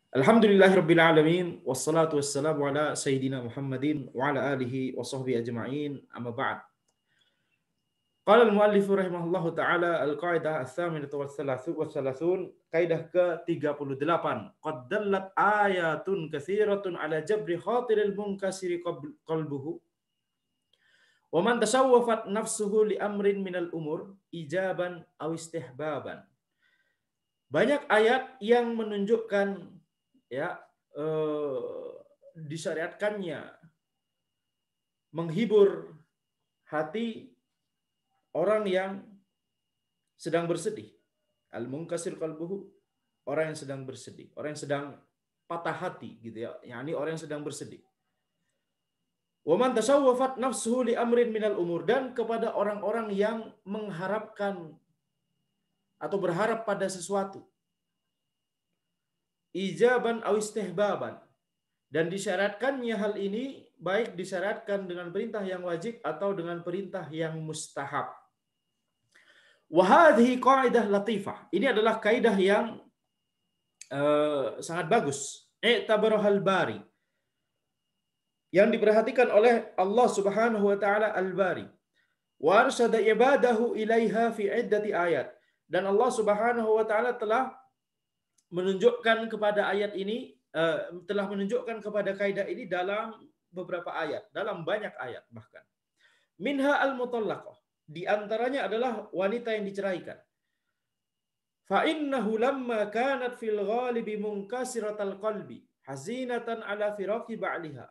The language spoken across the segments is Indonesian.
Alhamdulillahirabbil alamin wassalatu wassalamu ala sayyidina Muhammadin wa ala alihi wa sahbihi ajma'in amma ba'd. Qala al-muallif rahimahullahu taala al-qaidah ats-tsaminah wa thalathun kaidah ke-38 qad dallat ayatun katsiratun ala jabri khatiril munkasiri qalbuhu wa man tasawwafat nafsuhu li amrin minal umur ijaban aw istihbaban. Banyak ayat yang menunjukkan ya disyariatkannya menghibur hati orang yang sedang bersedih. Al-munkasir qalbuhu, orang yang sedang bersedih, orang yang sedang patah hati gitu ya. Yani orang yang sedang bersedih. Wa man tasawwafat nafsuhu li amrin minal umur, dan kepada orang-orang yang mengharapkan atau berharap pada sesuatu. Ijaban aw istihbaban, dan disyaratkannya hal ini baik disyaratkan dengan perintah yang wajib atau dengan perintah yang mustahab. Wa hadhihi qaidah latifah. Ini adalah kaidah yang sangat bagus. I'tabarahal bari, yang diperhatikan oleh Allah Subhanahu wa taala Al-Bari. Wa arsyada ibadahu ilaiha fi iddati ayat. Dan Allah Subhanahu wa taala telah menunjukkan kepada ayat ini, telah menunjukkan kepada kaidah ini dalam beberapa ayat, dalam banyak ayat bahkan. Minha al-mutallaqah, di antaranya adalah wanita yang diceraikan. Fa innahu lamma kanat fil ghalibi munkasiratal qalbi hazinatan ala firaqi ba'liha.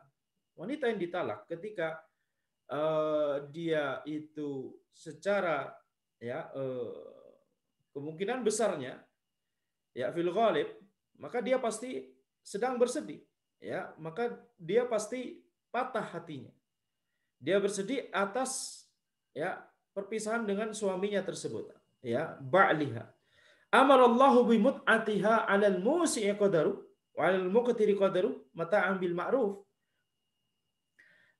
Wanita yang ditalak ketika dia itu secara kemungkinan besarnya ya fil ghalib, maka dia pasti sedang bersedih, ya, maka dia pasti patah hatinya. Dia bersedih atas ya perpisahan dengan suaminya tersebut, ya, ba'liha. Amarallahu bi mut'atiha 'alal musi'i qadaru wa 'alal muqtiri qadaru mata'an bil ma'ruf.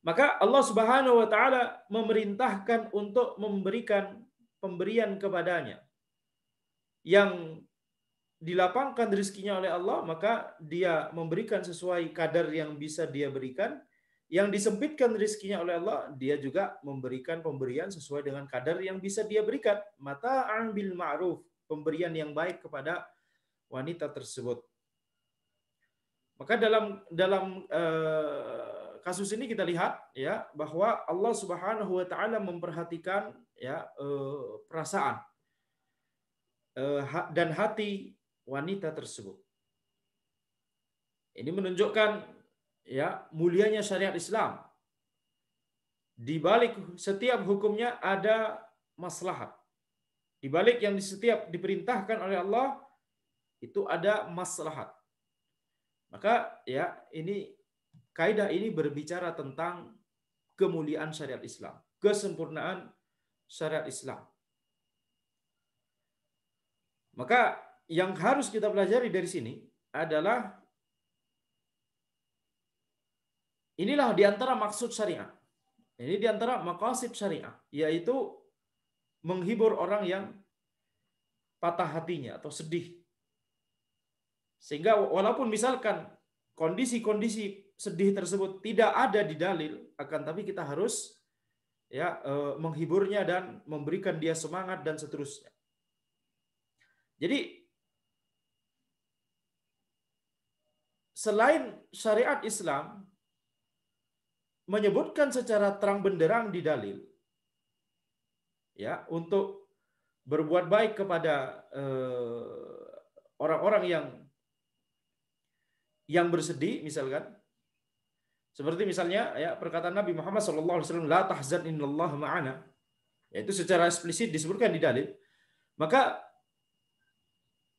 Maka Allah Subhanahu wa taala memerintahkan untuk memberikan pemberian kepadanya yang dilapangkan rezekinya oleh Allah, maka dia memberikan sesuai kadar yang bisa dia berikan. Yang disempitkan rezekinya oleh Allah, dia juga memberikan pemberian sesuai dengan kadar yang bisa dia berikan. Mata'an bil ma'ruf, pemberian yang baik kepada wanita tersebut. Maka dalam kasus ini kita lihat ya bahwa Allah Subhanahu wa taala memperhatikan ya perasaan dan hati wanita tersebut. Ini menunjukkan ya mulianya syariat Islam. Di balik setiap hukumnya ada maslahat. Di balik yang setiap diperintahkan oleh Allah itu ada maslahat. Maka ya ini kaidah ini berbicara tentang kemuliaan syariat Islam, kesempurnaan syariat Islam. Maka yang harus kita pelajari dari sini adalah inilah diantara maksud syariat. Ini diantara maqasid syariat, yaitu menghibur orang yang patah hatinya atau sedih. Sehingga walaupun misalkan kondisi-kondisi sedih tersebut tidak ada di dalil, akan tapi kita harus ya menghiburnya dan memberikan dia semangat dan seterusnya. Jadi selain syariat Islam menyebutkan secara terang benderang di dalil ya untuk berbuat baik kepada orang-orang yang bersedih, misalkan seperti misalnya ya perkataan Nabi Muhammad SAW, la tahzan innallaha ma'ana, yaitu secara eksplisit disebutkan di dalil. Maka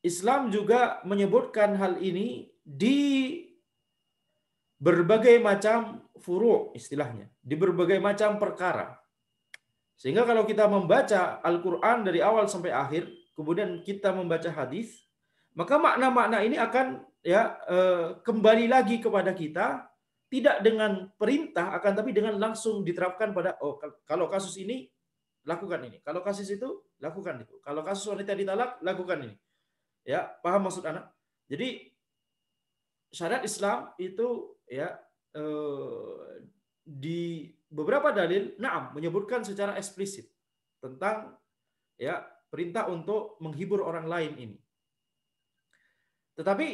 Islam juga menyebutkan hal ini di berbagai macam furu' istilahnya, di berbagai macam perkara. Sehingga kalau kita membaca Al-Quran dari awal sampai akhir, kemudian kita membaca hadis, maka makna-makna ini akan ya kembali lagi kepada kita, tidak dengan perintah, akan tapi dengan langsung diterapkan pada kalau kasus ini lakukan ini, kalau kasus itu lakukan itu, kalau kasus wanita ditalak lakukan ini. Ya, paham maksud anak? Jadi syariat Islam itu ya di beberapa dalil menyebutkan secara eksplisit tentang ya perintah untuk menghibur orang lain ini. Tetapi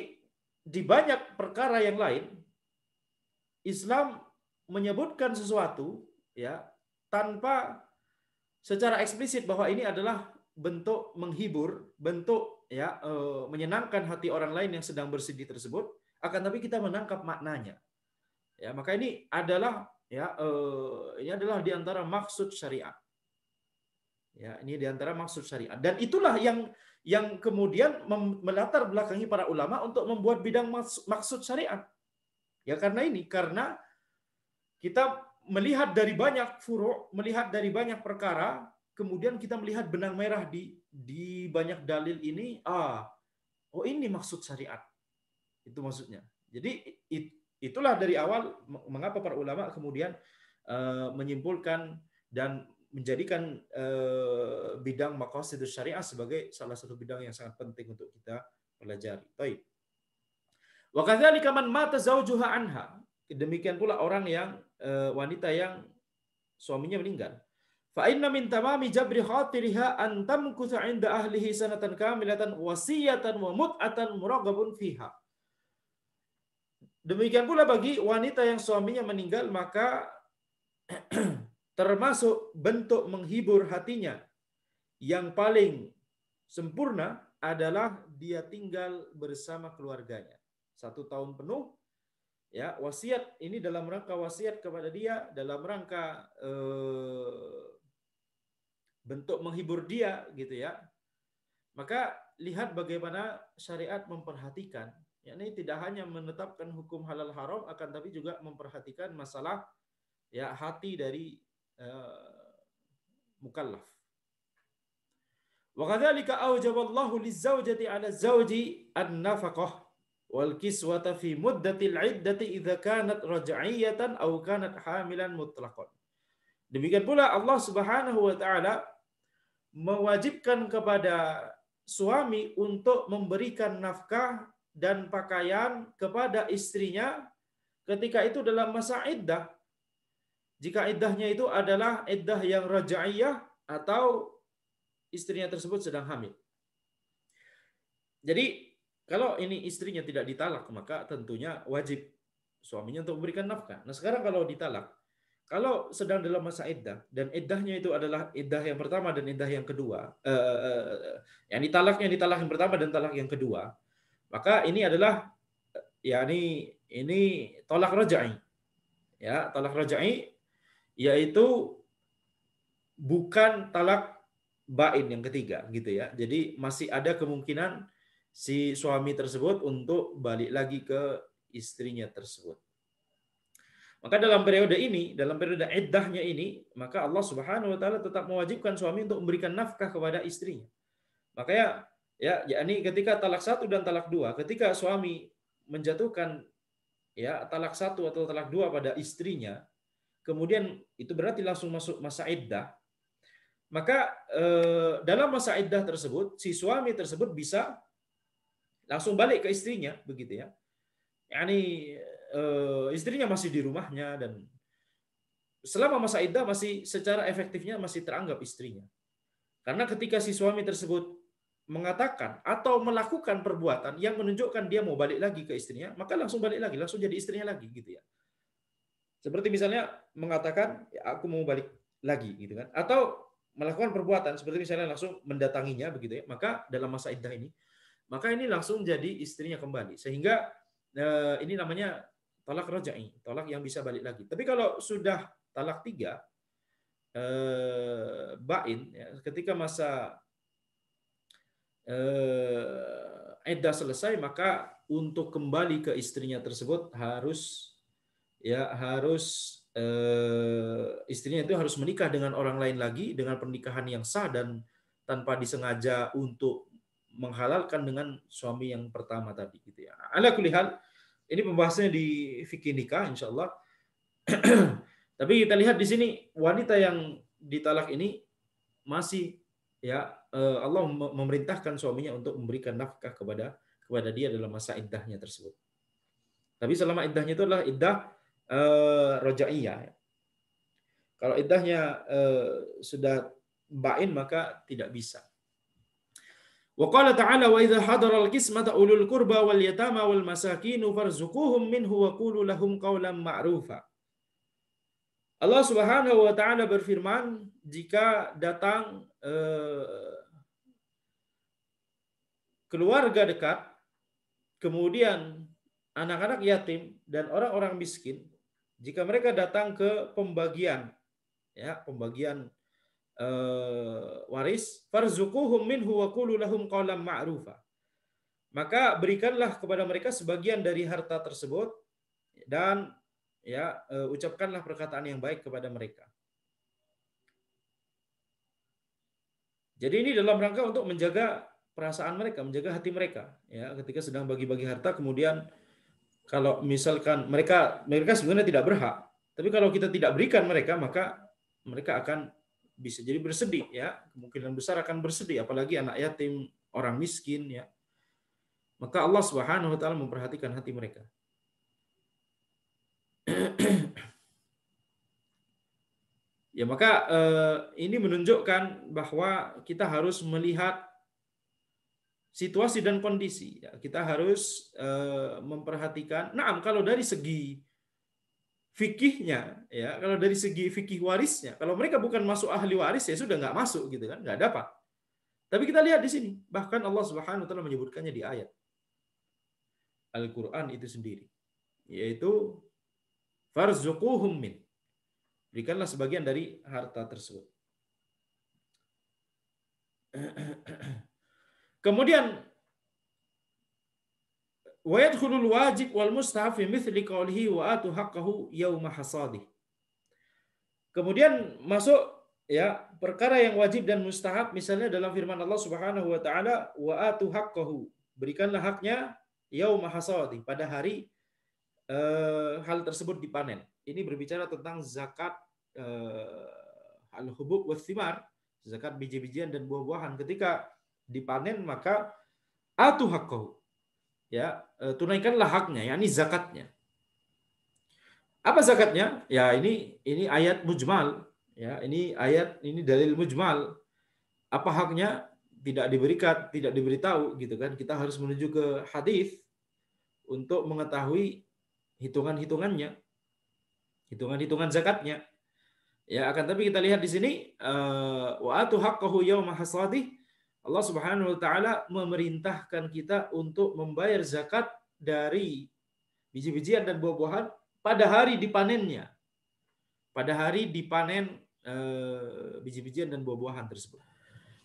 di banyak perkara yang lain Islam menyebutkan sesuatu ya tanpa secara eksplisit bahwa ini adalah bentuk menghibur, bentuk ya menyenangkan hati orang lain yang sedang bersedih tersebut, akan tapi kita menangkap maknanya. Ya, maka ini adalah ini adalah di antara maksud syariat. Ya, ini di antara maksud syariat. Dan itulah yang kemudian melatar belakangi para ulama untuk membuat bidang maksud syariat. Ya karena kita melihat dari banyak furu', melihat dari banyak perkara, kemudian kita melihat benang merah di banyak dalil ini, oh ini maksud syariat. Itu maksudnya. Jadi itulah dari awal mengapa para ulama kemudian menyimpulkan dan menjadikan bidang maqasidus syariah sebagai salah satu bidang yang sangat penting untuk kita pelajari. Baik. Wa kadzalika man mata zaujuha anha. Demikian pula orang yang wanita yang suaminya meninggal. Fa inna min tamami jabri khatiriha an tamkutha 'inda ahlihi sanatan kamilatan wasiyatan wa mut'atan muraghabun fiha. Demikian pula bagi wanita yang suaminya meninggal, maka termasuk bentuk menghibur hatinya yang paling sempurna adalah dia tinggal bersama keluarganya 1 tahun penuh. Ya, wasiat ini dalam rangka wasiat kepada dia, dalam rangka bentuk menghibur dia gitu ya. Maka lihat bagaimana syariat memperhatikan, yakni tidak hanya menetapkan hukum halal haram, akan tapi juga memperhatikan masalah ya hati dari mukallaf. Wa kadzalika aujaballahu liz-zawjati 'ala az-zawji an-nafaqah wal kiswata fi muddatil iddati idza kanat raj'iyatan aw kanat hamilan mutlaqan. Demikian pula Allah Subhanahu wa taala mewajibkan kepada suami untuk memberikan nafkah dan pakaian kepada istrinya ketika itu dalam masa iddah. Jika iddahnya itu adalah iddah yang raj'iyah atau istrinya tersebut sedang hamil. Jadi kalau ini istrinya tidak ditalak, maka tentunya wajib suaminya untuk memberikan nafkah. Nah sekarang kalau ditalak, kalau sedang dalam masa iddah, dan iddahnya itu adalah iddah yang pertama dan iddah yang kedua, yang ditalak yang pertama dan talak yang kedua, maka ini adalah ini tolak rajai. Ya, tolak rajai yaitu bukan talak bain yang ketiga gitu ya. Jadi masih ada kemungkinan si suami tersebut untuk balik lagi ke istrinya tersebut. Maka dalam periode iddahnya ini, maka Allah Subhanahu wa taala tetap mewajibkan suami untuk memberikan nafkah kepada istrinya. Makanya yakni ketika talak 1 dan talak 2, ketika suami menjatuhkan ya talak 1 atau talak 2 pada istrinya, kemudian itu berarti langsung masuk masa iddah. Maka dalam masa iddah tersebut si suami tersebut bisa langsung balik ke istrinya begitu ya. Yani istrinya masih di rumahnya dan selama masa iddah masih secara efektifnya masih teranggap istrinya. Karena ketika si suami tersebut mengatakan atau melakukan perbuatan yang menunjukkan dia mau balik lagi ke istrinya, maka langsung balik lagi, langsung jadi istrinya lagi gitu ya. Seperti misalnya mengatakan ya, aku mau balik lagi gitu kan, atau melakukan perbuatan seperti misalnya langsung mendatanginya begitu ya, maka dalam masa iddah ini maka ini langsung jadi istrinya kembali. Sehingga ini namanya talak rajai, talak yang bisa balik lagi. Tapi kalau sudah talak 3 bain ya, ketika masa iddah selesai, maka untuk kembali ke istrinya tersebut harus istrinya itu harus menikah dengan orang lain lagi dengan pernikahan yang sah dan tanpa disengaja untuk menghalalkan dengan suami yang pertama tadi gitu ya. Ala kulli hal, ini pembahasannya di fikih nikah insyaallah. Tapi kita lihat di sini wanita yang ditalak ini masih Allah memerintahkan suaminya untuk memberikan nafkah kepada dia dalam masa iddahnya tersebut. Tapi selama iddahnya itu adalah iddah rojaiyah. Kalau iddahnya sudah bain maka tidak bisa. Wa qala ta'ala wa idza hadara al-qismata ulul qurba wal yatama wal masakin farzuquhum minhu wa qulu lahum qawlan ma'rufa. Allah Subhanahu wa taala berfirman, jika datang keluarga dekat, kemudian anak-anak yatim dan orang-orang miskin, jika mereka datang ke pembagian, ya pembagian waris, farzuquhum minhu wa qulu lahum qawlan ma'rufa. Maka berikanlah kepada mereka sebagian dari harta tersebut dan ya ucapkanlah perkataan yang baik kepada mereka. Jadi ini dalam rangka untuk menjaga perasaan mereka, menjaga hati mereka. Ya, ketika sedang bagi-bagi harta, kemudian kalau misalkan mereka sebenarnya tidak berhak, tapi kalau kita tidak berikan mereka, maka mereka akan bisa jadi bersedih. Ya, kemungkinan besar akan bersedih, apalagi anak yatim, orang miskin. Ya, maka Allah Subhanahu Wa Taala memperhatikan hati mereka. Ya, maka ini menunjukkan bahwa kita harus melihat situasi dan kondisi. Ya, kita harus memperhatikan. Nah, kalau dari segi fikihnya, ya, kalau dari segi fikih warisnya, kalau mereka bukan masuk ahli waris ya sudah nggak masuk gitu kan, nggak dapat. Tapi kita lihat di sini, bahkan Allah Subhanahu Wa Taala menyebutkannya di ayat Al-Quran itu sendiri, yaitu farzuquhum min. Berikanlah sebagian dari harta tersebut. Kemudian wa yadkhulul wajib wal mustahab fi mithli qawlihi wa atu haqqahu yauma hasadih. Kemudian masuk ya perkara yang wajib dan mustahab, misalnya dalam firman Allah Subhanahu wa taala wa atu haqqahu, berikanlah haknya yauma hasadih, pada hari hal tersebut dipanen. Ini berbicara tentang zakat al-hubub wa thimar, zakat biji-bijian dan buah-buahan. Ketika dipanen maka atu haqqahu, ya tunaikanlah haknya, yakni zakatnya. Apa zakatnya? Ya ini ayat mujmal, ya ini dalil mujmal. Apa haknya tidak diberikan, tidak diberitahu gitu kan. Kita harus menuju ke hadis untuk mengetahui hitungan-hitungannya, hitungan-hitungan zakatnya. Ya, akan tapi kita lihat di sini wa atu haqqahu yauma hasadih. Allah Subhanahu wa taala memerintahkan kita untuk membayar zakat dari biji-bijian dan buah-buahan pada hari dipanennya. Pada hari dipanen biji-bijian dan buah-buahan tersebut.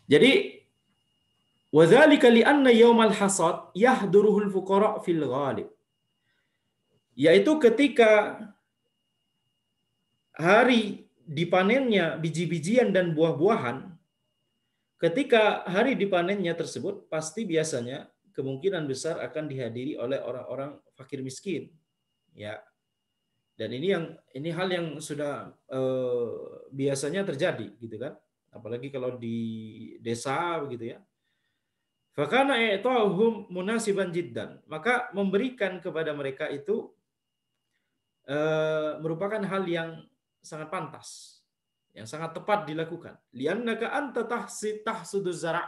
Jadi wa dzalika li anna yaumal hasad yahduruhul fuqara fil ghalib. Yaitu ketika hari dipanennya biji-bijian dan buah-buahan, ketika hari dipanennya tersebut pasti biasanya kemungkinan besar akan dihadiri oleh orang-orang fakir miskin, ya. Dan ini hal yang sudah biasanya terjadi gitu kan, apalagi kalau di desa begitu ya. Fakana i'ta'uhum munasiban jiddan, maka memberikan kepada mereka itu merupakan hal yang sangat pantas, yang sangat tepat dilakukan. Liannaka anta tahsuduz zara'.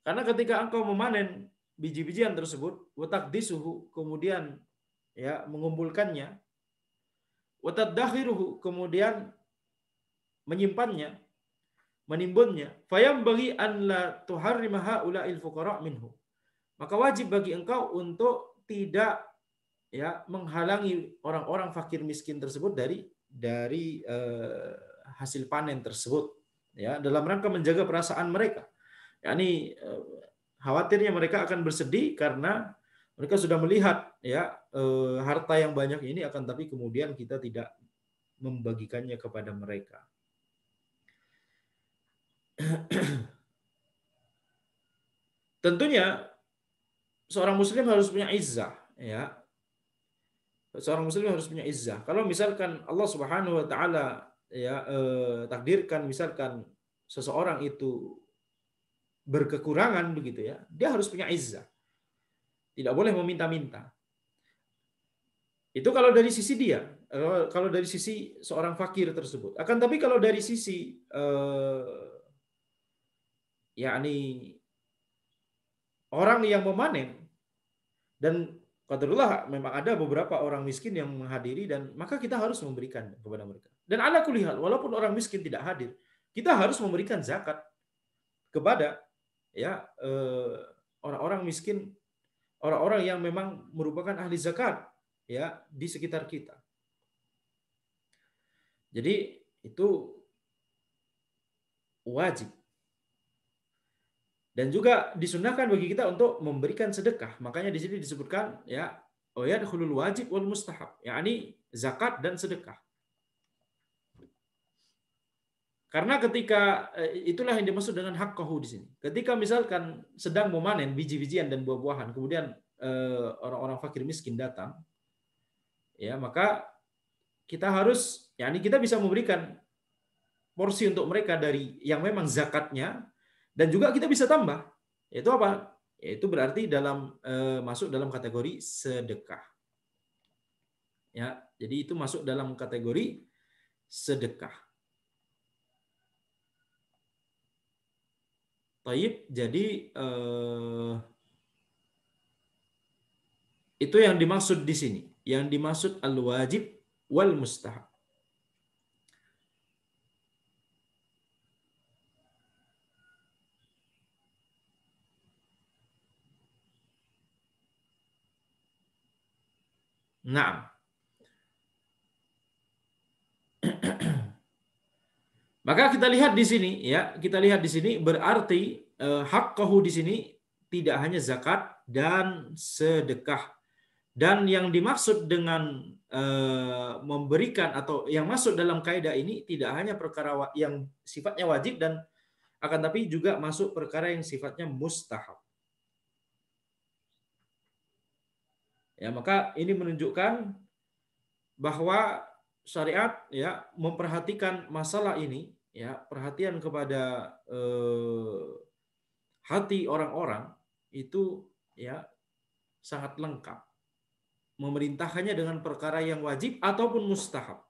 Karena ketika engkau memanen biji-bijian tersebut, wa taqdisuhu, kemudian ya mengumpulkannya, wa tadakhiruhu, kemudian menyimpannya, menimbunnya, fayambaghi an la tuharrima haula'il fuqara' minhu. Maka wajib bagi engkau untuk tidak ya menghalangi orang-orang fakir miskin tersebut dari hasil panen tersebut, ya, dalam rangka menjaga perasaan mereka. yakni khawatirnya mereka akan bersedih karena mereka sudah melihat ya harta yang banyak ini, akan tapi kemudian kita tidak membagikannya kepada mereka. Tentunya seorang muslim harus punya izzah, ya. Seorang muslim harus punya izzah. Kalau misalkan Allah Subhanahu wa taala ya takdirkan misalkan seseorang itu berkekurangan begitu ya, dia harus punya izzah. Tidak boleh meminta-minta. Itu kalau dari sisi dia, kalau dari sisi seorang fakir tersebut. Akan tapi kalau dari sisi yakni orang yang memanen, dan qadarullah memang ada beberapa orang miskin yang menghadiri, dan maka kita harus memberikan kepada mereka. Dan ala kulli hal, walaupun orang miskin tidak hadir, kita harus memberikan zakat kepada ya orang-orang miskin, orang-orang yang memang merupakan ahli zakat ya di sekitar kita. Jadi itu wajib. Dan juga disunahkan bagi kita untuk memberikan sedekah. Makanya di sini disebutkan ya, yadkhulul wajib wal mustahab, yakni zakat dan sedekah. Karena ketika itulah yang dimaksud dengan haqqahu di sini. Ketika misalkan sedang memanen biji-bijian dan buah-buahan, kemudian orang-orang fakir miskin datang, ya maka kita harus, yakni kita bisa memberikan porsi untuk mereka dari yang memang zakatnya, dan juga kita bisa tambah. Yaitu apa? Yaitu berarti masuk dalam kategori sedekah. Ya, jadi itu masuk dalam kategori sedekah. Taib, jadi itu yang dimaksud di sini. Yang dimaksud al-wajib wal mustahab. Nah, maka kita lihat di sini ya, kita lihat di sini berarti haqqahu di sini tidak hanya zakat dan sedekah. Dan yang dimaksud dengan memberikan atau yang masuk dalam kaidah ini tidak hanya perkara yang sifatnya wajib, dan akan tapi juga masuk perkara yang sifatnya mustahab. Ya, maka ini menunjukkan bahwa syariat ya memperhatikan masalah ini, ya perhatian kepada hati orang-orang itu ya sangat lengkap, memerintahkannya dengan perkara yang wajib ataupun mustahab.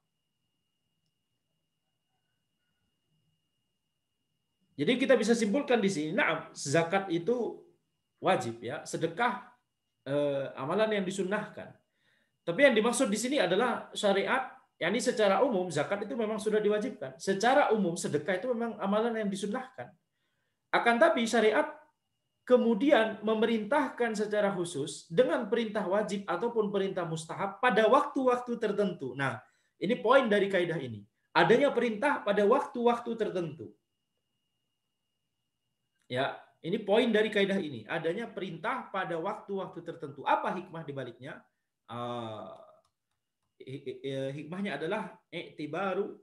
Jadi kita bisa simpulkan di sini, nah zakat itu wajib ya, sedekah amalan yang disunnahkan. Tapi yang dimaksud di sini adalah syariat, yakni secara umum zakat itu memang sudah diwajibkan. Secara umum sedekah itu memang amalan yang disunnahkan. Akan tapi syariat kemudian memerintahkan secara khusus dengan perintah wajib ataupun perintah mustahab pada waktu-waktu tertentu. Nah, ini poin dari kaidah ini. Adanya perintah pada waktu-waktu tertentu. Ya, ini poin dari kaidah ini. Adanya perintah pada waktu-waktu tertentu. Apa hikmah di baliknya? Hikmahnya adalah i'tibaru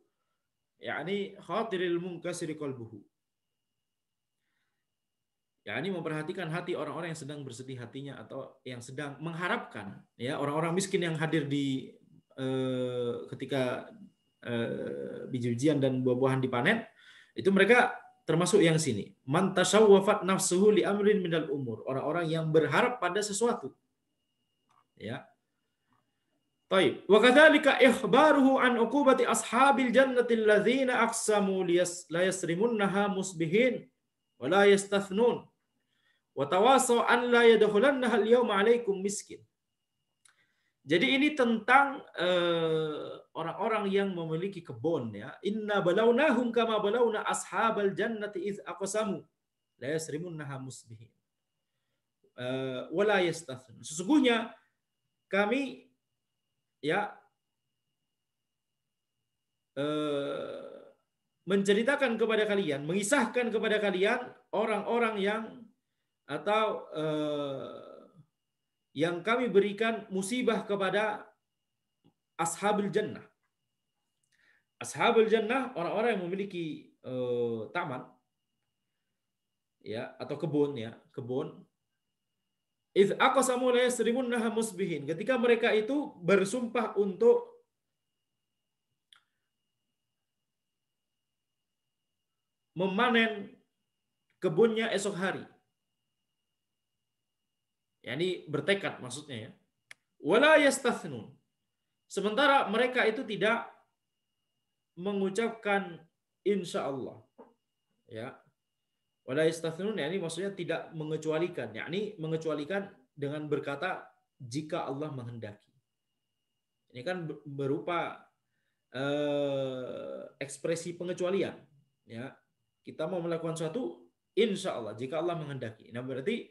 yakni khatiril munkasiri qalbuhu. Yakni memperhatikan hati orang-orang yang sedang bersedih hatinya atau yang sedang mengharapkan, ya orang-orang miskin yang hadir di ketika biji-bijian dan buah-buahan dipanen, itu mereka termasuk yang sini. Man tasawwafat nafsuhu li amrin minal umur. Orang-orang yang berharap pada sesuatu. Ya. Baik. Wa kadzalika ikhbaruhu an uqubati ashabil jannati alladzina aqsamu la yasrimunnaha musbihin wa la yastathnun. Wa tawasaw an la yadkhulannaha al-yawma 'alaikum miskin. Jadi ini tentang orang-orang yang memiliki kebun ya. Inna balawnahum kama balawna ashabal jannati iz aqsamu la yasrimunnaha musbihin. Wa la yastathnun. Sesungguhnya kami ya menceritakan kepada kalian, mengisahkan kepada kalian orang-orang yang atau yang kami berikan musibah kepada ashabul jannah. Ashabul jannah orang-orang yang memiliki taman ya atau kebun ya, kebun. Idz aqsamu la yasrimunnaha musbihin. Ketika mereka itu bersumpah untuk memanen kebunnya esok hari. Yani bertekad maksudnya ya. Wala yastathnun. Sementara mereka itu tidak mengucapkan insya Allah. Ya. Wala yastathnun, yakni maksudnya tidak mengecualikan, yakni mengecualikan dengan berkata jika Allah menghendaki. Ini kan berupa ekspresi pengecualian. Ya, kita mau melakukan sesuatu, insya Allah jika Allah menghendaki. Nah berarti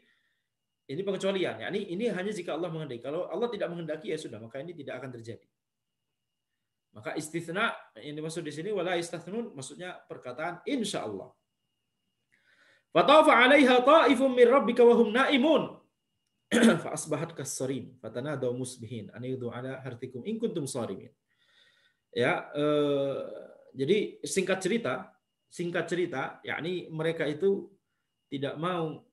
ini pengecualian. Yakni ini hanya jika Allah menghendaki. Kalau Allah tidak menghendaki ya sudah, maka ini tidak akan terjadi. Maka istitsna yang dimaksud di sini wala yastathnun maksudnya perkataan insya Allah. Fatafa 'alaiha ta'ifun min rabbika wa hum naimun. Fa asbahat kas-sarim fatanadaw musbihin an yudu 'ala hartikum in kuntum sharimin. Ya, jadi singkat cerita, yakni mereka itu tidak mau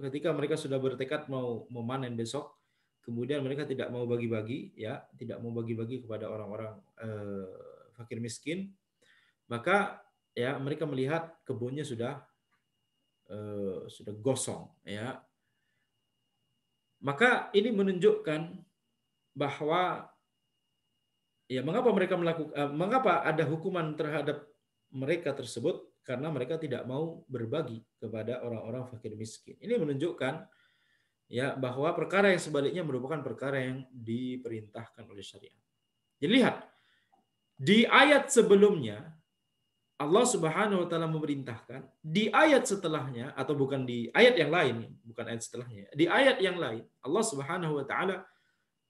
ketika mereka sudah bertekad mau memanen besok, kemudian mereka tidak mau bagi-bagi, ya, tidak mau bagi-bagi kepada orang-orang fakir miskin, maka ya mereka melihat kebunnya sudah gosong, ya. Maka ini menunjukkan bahwa ya mengapa ada hukuman terhadap mereka tersebut karena mereka tidak mau berbagi kepada orang-orang fakir miskin. Ini menunjukkan ya bahwa perkara yang sebaliknya merupakan perkara yang diperintahkan oleh syariat. Jadi lihat di ayat sebelumnya Allah Subhanahu wa taala memerintahkan, di ayat setelahnya atau bukan di ayat yang lain, bukan ayat setelahnya. Di ayat yang lain Allah Subhanahu wa taala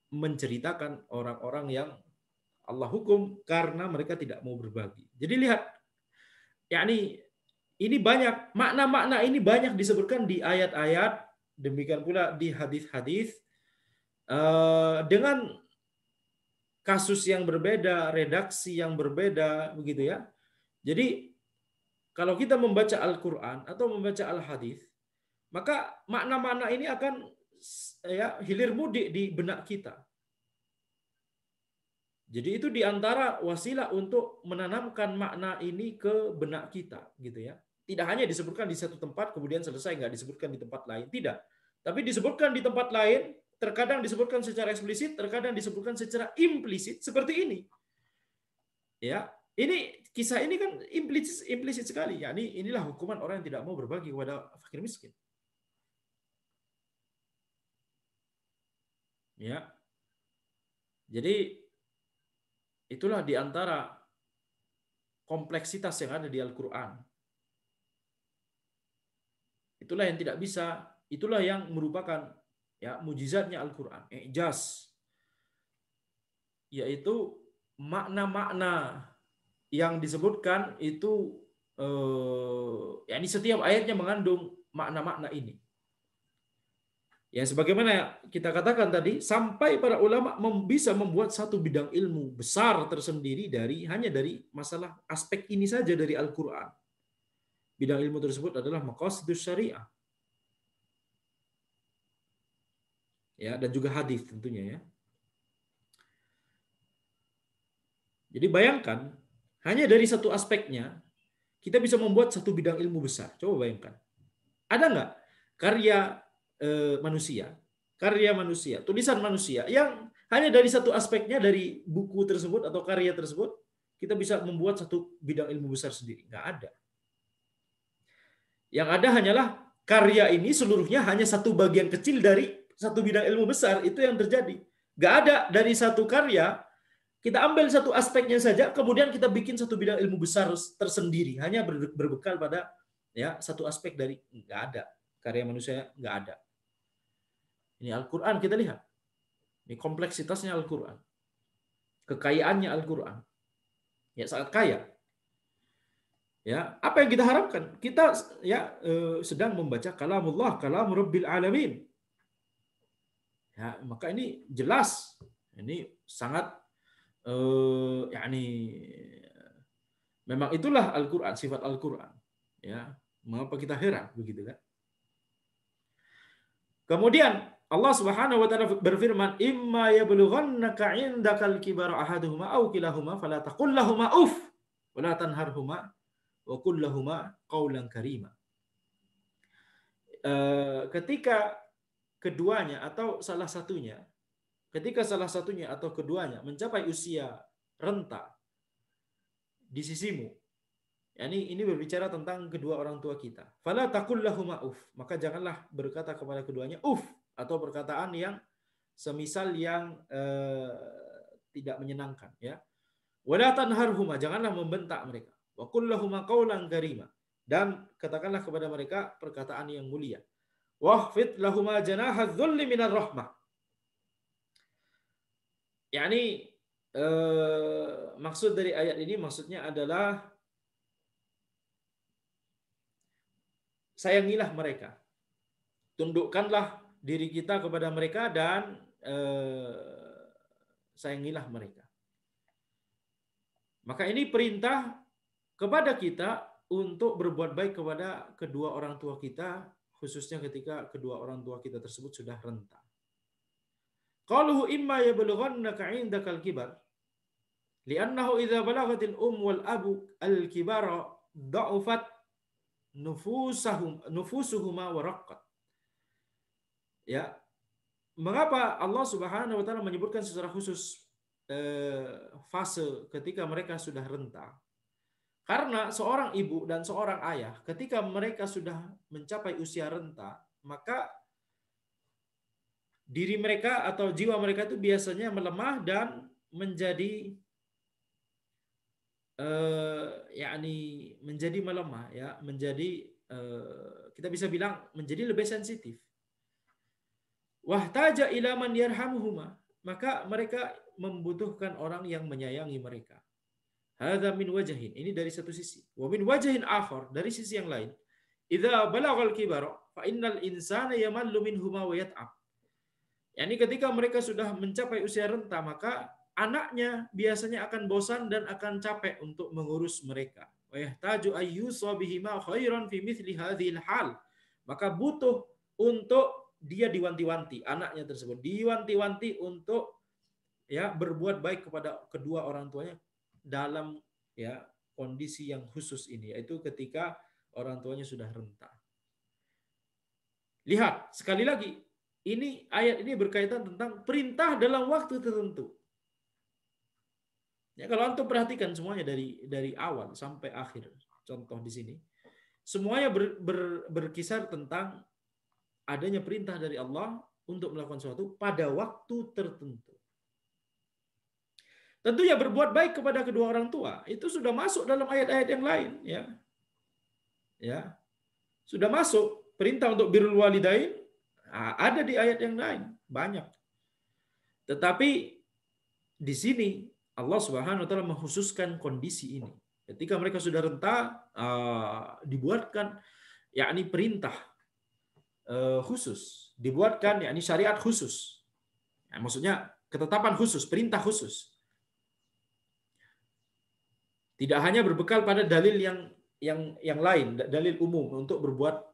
menceritakan orang-orang yang Allah hukum karena mereka tidak mau berbagi. Jadi lihat, yakni ini banyak makna-makna ini banyak disebutkan di ayat-ayat, demikian pula di hadis-hadis dengan kasus yang berbeda, redaksi yang berbeda, begitu ya. Jadi kalau kita membaca Al-Quran atau membaca Al-Hadis, maka makna-makna ini akan ya hilir mudik di benak kita. Jadi itu diantara wasilah untuk menanamkan makna ini ke benak kita, gitu ya. Tidak hanya disebutkan di satu tempat kemudian selesai, nggak disebutkan di tempat lain, tidak. Tapi disebutkan di tempat lain, terkadang disebutkan secara eksplisit, terkadang disebutkan secara implisit seperti ini. Ya, ini kisah ini kan implisit sekali. Ya, inilah hukuman orang yang tidak mau berbagi kepada fakir miskin. Ya, jadi itulah di antara kompleksitas yang ada di Al-Quran. Itulah yang tidak bisa, itulah yang merupakan ya mujizatnya Al-Quran, i'jaz, yaitu makna-makna yang disebutkan itu yakni setiap ayatnya mengandung makna-makna ini. Ya sebagaimana kita katakan tadi, sampai para ulama bisa membuat satu bidang ilmu besar tersendiri hanya dari masalah aspek ini saja dari Al-Quran. Bidang ilmu tersebut adalah maqasidus syariah. Ya, dan juga hadis tentunya ya. Jadi bayangkan, hanya dari satu aspeknya kita bisa membuat satu bidang ilmu besar. Coba bayangkan. Ada nggak karya manusia, tulisan manusia yang hanya dari satu aspeknya dari buku tersebut atau karya tersebut kita bisa membuat satu bidang ilmu besar sendiri? Nggak ada. Yang ada hanyalah karya ini seluruhnya hanya satu bagian kecil dari satu bidang ilmu besar, itu yang terjadi. Nggak ada dari satu karya kita ambil satu aspeknya saja, kemudian kita bikin satu bidang ilmu besar tersendiri hanya berbekal pada ya satu aspek dari, nggak ada. Karya manusia nggak ada. Ini Al-Quran kita lihat. Ini kompleksitasnya Al-Quran. Kekayaannya Al-Quran. Ya sangat kaya. Ya, apa yang kita harapkan? Kita ya sedang membaca kalamullah, kalam Rabbil Alamin. Ya, maka ini jelas. Ini sangat yakni memang itulah Al-Quran, sifat Al-Quran. Ya, mengapa kita heran begitu kan? Kemudian Allah Subhanahu wa taala berfirman, "Imma yablughannaka 'indakal kibara ahaduhuma aw kilahuma fala taqul lahumu uff wa la tanharhuma wa qul lahumu qawlan karima." Ketika keduanya atau salah satunya ketika salah satunya atau keduanya mencapai usia renta di sisimu, ini berbicara tentang kedua orang tua kita. Fala taqul lahuma uff, maka janganlah berkata kepada keduanya uff, atau perkataan yang semisal yang tidak menyenangkan, ya. Wala tanharhuma, janganlah membentak mereka. Wa qul lahuma qawlan karima, dan katakanlah kepada mereka perkataan yang mulia. Wahfid lahuma janaha dzulli minar rahmah. Maksud dari ayat ini maksudnya adalah sayangilah mereka, tundukkanlah diri kita kepada mereka, dan sayangilah mereka. Maka ini perintah kepada kita untuk berbuat baik kepada kedua orang tua kita, khususnya ketika kedua orang tua kita tersebut sudah renta. Qaluhu imma yablughannaka 'indakal kibar li'annahu idza balaghatil wal abu al-kibara da'ufat nufusuhuma wa raqqat. Ya. Mengapa Allah Subhanahu wa taala menyebutkan secara khusus fase ketika mereka sudah renta? Karena seorang ibu dan seorang ayah ketika mereka sudah mencapai usia renta, maka diri mereka atau jiwa mereka itu biasanya melemah dan menjadi menjadi melemah, ya, menjadi kita bisa bilang menjadi lebih sensitif. Wahtaja ila man yarhamuhuma, maka mereka membutuhkan orang yang menyayangi mereka. Hadza min wajhin, ini dari satu sisi. Wa min wajhin akhar, dari sisi yang lain. Idza balagal kibara fa innal insana yamallu minhuma wa yat'ab. Ketika mereka sudah mencapai usia renta, maka anaknya biasanya akan bosan dan akan capek untuk mengurus mereka. Wa yahtaju ayyusa bihima khairan fi mithli hadhil hal. Maka butuh untuk dia diwanti-wanti, anaknya tersebut diwanti-wanti untuk berbuat baik kepada kedua orang tuanya dalam kondisi yang khusus ini, yaitu ketika orang tuanya sudah renta. Lihat sekali lagi, ini ayat ini berkaitan tentang perintah dalam waktu tertentu. Ya, kalau antum perhatikan semuanya dari awal sampai akhir, contoh di sini, semuanya berkisar tentang adanya perintah dari Allah untuk melakukan sesuatu pada waktu tertentu. Tentunya berbuat baik kepada kedua orang tua itu sudah masuk dalam ayat-ayat yang lain, ya. Sudah masuk perintah untuk birrul walidain, ada di ayat yang lain banyak. Tetapi di sini Allah Subhanahu wa taala mengkhususkan kondisi ini. Ketika mereka sudah renta, dibuatkan perintah khusus, dibuatkan syariat khusus. Maksudnya ketetapan khusus, perintah khusus. Tidak hanya berbekal pada dalil yang lain, dalil umum untuk berbuat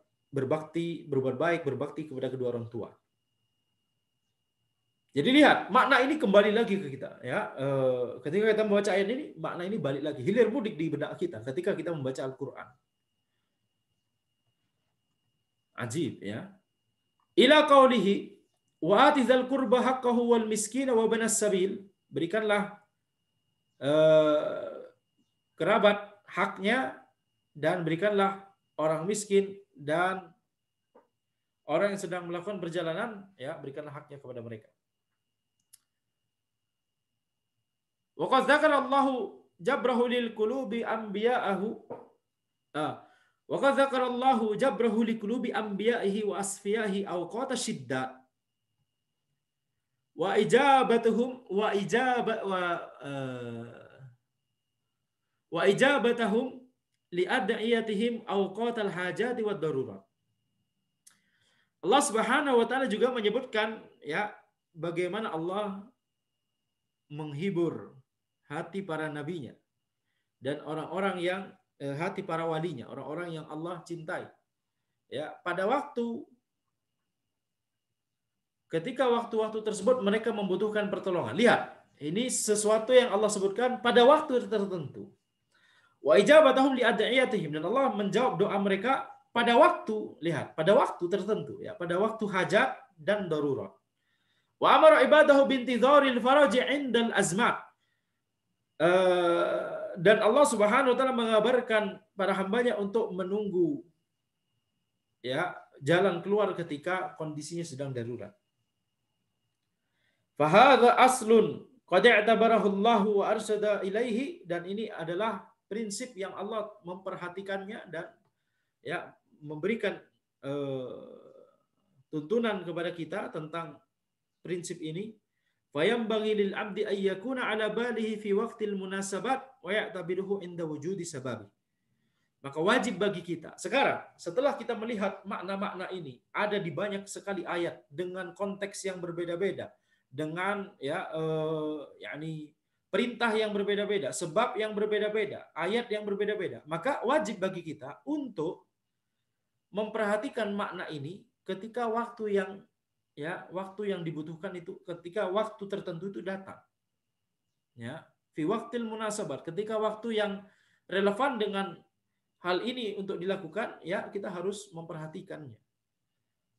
baik, berbakti kepada kedua orang tua. Jadi lihat, makna ini kembali lagi ke kita, ya. Ketika kita membaca ayat ini, makna ini balik lagi, hilir mudik di benak kita ketika kita membaca Al-Qur'an. Ajib, ya. Ila qaulihi wa atizal qurba haqqahu wal miskina wa banas sabil, berikanlah kerabat haknya dan berikanlah orang miskin dan orang yang sedang melakukan perjalanan, berikanlah haknya kepada mereka. Wa qad dzakara Allahu jabrahu lil qulubi anbiya'ahu. Wa qad dzakara Allahu jabrahu li qulubi anbiya'ihi wa asfiyahi awqata syiddat. Wa ijabatuhum wa ijabatahum li ad'iyatihim awqatal hajati wad darurat. Allah Subhanahu wa taala juga menyebutkan bagaimana Allah menghibur hati para nabinya dan orang-orang yang hati para walinya, orang-orang yang Allah cintai. Pada ketika waktu-waktu tersebut mereka membutuhkan pertolongan. Lihat, ini sesuatu yang Allah sebutkan pada waktu tertentu. Wa ijabatahum li ad'iyatihim, dan Allah menjawab doa mereka pada waktu, lihat, pada waktu tertentu, pada waktu hajat dan darurat. Wa amara ibadahu bintidharil faraji 'indal azmat. Dan Allah Subhanahu wa taala mengabarkan para hambanya untuk menunggu ya jalan keluar ketika kondisinya sedang darurat. Fahadha aslun qad i'tabarahu Allah wa arsada ilaihi, dan ini adalah prinsip yang Allah memperhatikannya dan ya memberikan tuntunan kepada kita tentang prinsip ini. Fayambaghi lil 'abdi ay yakuna 'ala balihi fi waqtil munasabat wa ya'tabiruhu inda wujudi sababi. Maka wajib bagi kita sekarang setelah kita melihat makna-makna ini ada di banyak sekali ayat dengan konteks yang berbeda-beda, dengan yakni perintah yang berbeda-beda, sebab yang berbeda-beda, ayat yang berbeda-beda. Maka wajib bagi kita untuk memperhatikan makna ini ketika waktu yang dibutuhkan itu, ketika waktu tertentu itu datang. Ya, fi waqtil munasabat, ketika waktu yang relevan dengan hal ini untuk dilakukan, ya kita harus memperhatikannya.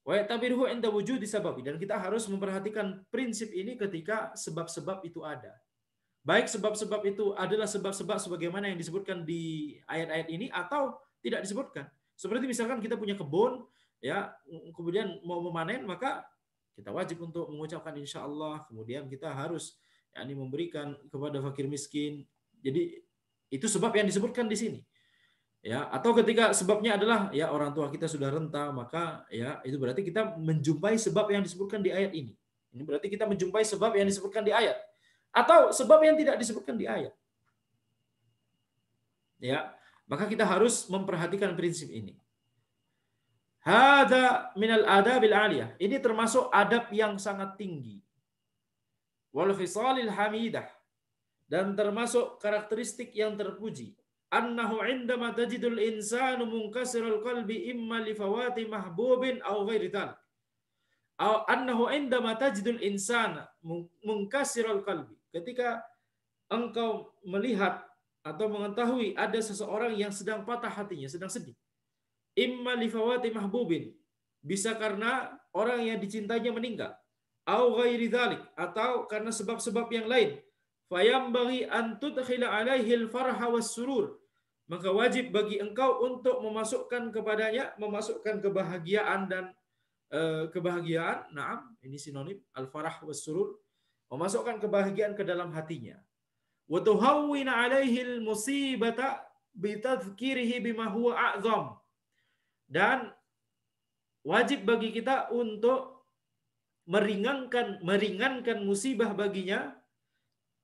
Wa yatabiruhu inda wujudi sababi, dan kita harus memperhatikan prinsip ini ketika sebab-sebab itu ada. Baik sebab-sebab itu adalah sebab-sebab sebagaimana yang disebutkan di ayat-ayat ini atau tidak disebutkan. Seperti misalkan kita punya kebun, ya, kemudian mau memanen, maka kita wajib untuk mengucapkan insya Allah. Kemudian kita harus memberikan kepada fakir miskin. Jadi itu sebab yang disebutkan di sini. Ya, atau ketika sebabnya adalah ya orang tua kita sudah renta, maka ya itu berarti kita menjumpai sebab yang disebutkan di ayat ini. Ini berarti kita menjumpai sebab yang disebutkan di ayat atau sebab yang tidak disebutkan di ayat. Ya, maka kita harus memperhatikan prinsip ini. Hada minal adabil aliyah. Ini termasuk adab yang sangat tinggi. Wal khisalil hamidah. Dan termasuk karakteristik yang terpuji. Annahu indama tajidul insanu munkasirul qalbi imma li fawati mahbubin aw ghairi dzalik. Aw annahu indama tajidul insana munkasirul qalbi. Ketika engkau melihat atau mengetahui ada seseorang yang sedang patah hatinya, sedang sedih. Imma li fawati mahbubin, bisa karena orang yang dicintainya meninggal, au ghairi dzalik, atau karena sebab-sebab yang lain. Fayambaghi an tudkhila alaihi al-farha was-surur, maka wajib bagi engkau untuk memasukkan kepadanya, memasukkan kebahagiaan dan kebahagiaan. Naam, ini sinonim al-farah was-surur, memasukkan kebahagiaan ke dalam hatinya. Wa tuhawwina alaihi al-musibata bi tadhkirihi bima huwa a'zam. Dan wajib bagi kita untuk meringankan musibah baginya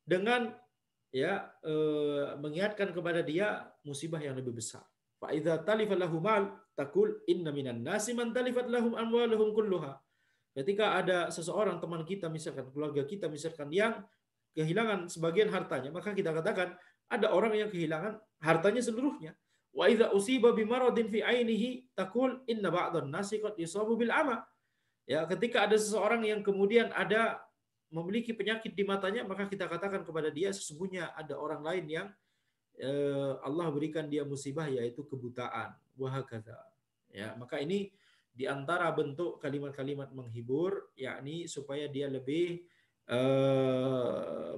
dengan mengingatkan kepada dia musibah yang lebih besar. Fa idza talifa lahu mal taqul inna minan nasi man talifat lahum amwaluhum kulluha. Ketika ada seseorang teman kita misalkan, keluarga kita misalkan yang kehilangan sebagian hartanya, maka kita katakan ada orang yang kehilangan hartanya seluruhnya. Wa idza usiba bimaradin fi ainihi taqul inna ba'dhan nasi qad yusabu bil ama. Ya, ketika ada seseorang yang kemudian ada memiliki penyakit di matanya, maka kita katakan kepada dia sesungguhnya ada orang lain yang Allah berikan dia musibah yaitu kebutaan. Wa hakadza. Ya, maka ini di antara bentuk kalimat-kalimat menghibur, yakni supaya dia lebih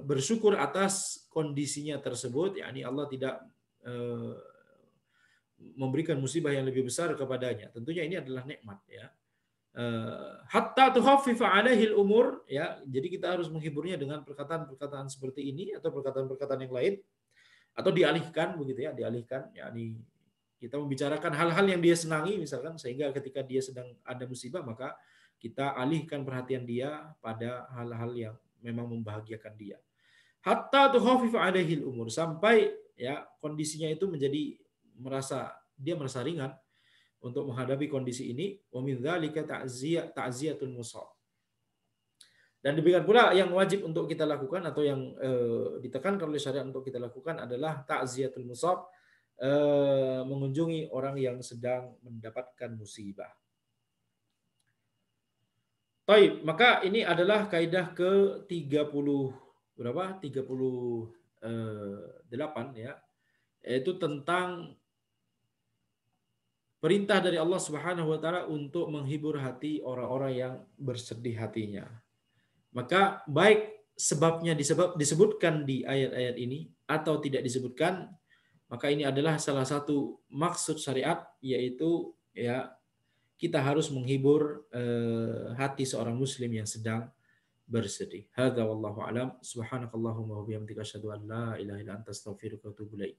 bersyukur atas kondisinya tersebut, yakni Allah tidak memberikan musibah yang lebih besar kepadanya. Tentunya ini adalah nikmat, ya. Hatta tukhaffifa alaihi al-umur, ya. Jadi kita harus menghiburnya dengan perkataan-perkataan seperti ini atau perkataan-perkataan yang lain, atau dialihkan begitu ya, dialihkan, yakni kita membicarakan hal-hal yang dia senangi misalkan, sehingga ketika dia sedang ada musibah maka kita alihkan perhatian dia pada hal-hal yang memang membahagiakan dia. Hatta tukhaffifa alaihi al-umur, sampai ya kondisinya itu menjadi dia merasa ringan untuk menghadapi kondisi ini. Wa min dzalika ta'ziyatul musab. Dan demikian pula yang wajib untuk kita lakukan atau yang ditekankan oleh syariat untuk kita lakukan adalah ta'ziyatul musab, mengunjungi orang yang sedang mendapatkan musibah. Baik, maka ini adalah kaidah ke-30 berapa? 38 ya. Yaitu tentang perintah dari Allah Subhanahu wa taala untuk menghibur hati orang-orang yang bersedih hatinya. Maka baik sebabnya disebutkan di ayat-ayat ini atau tidak disebutkan, maka ini adalah salah satu maksud syariat, yaitu ya kita harus menghibur hati seorang muslim yang sedang bersedih. Hadza wallahu alam. Subhanakallahumma wa bihamdika asyhadu an la ilaha illa anta astaghfiruka wa atubu ilaik.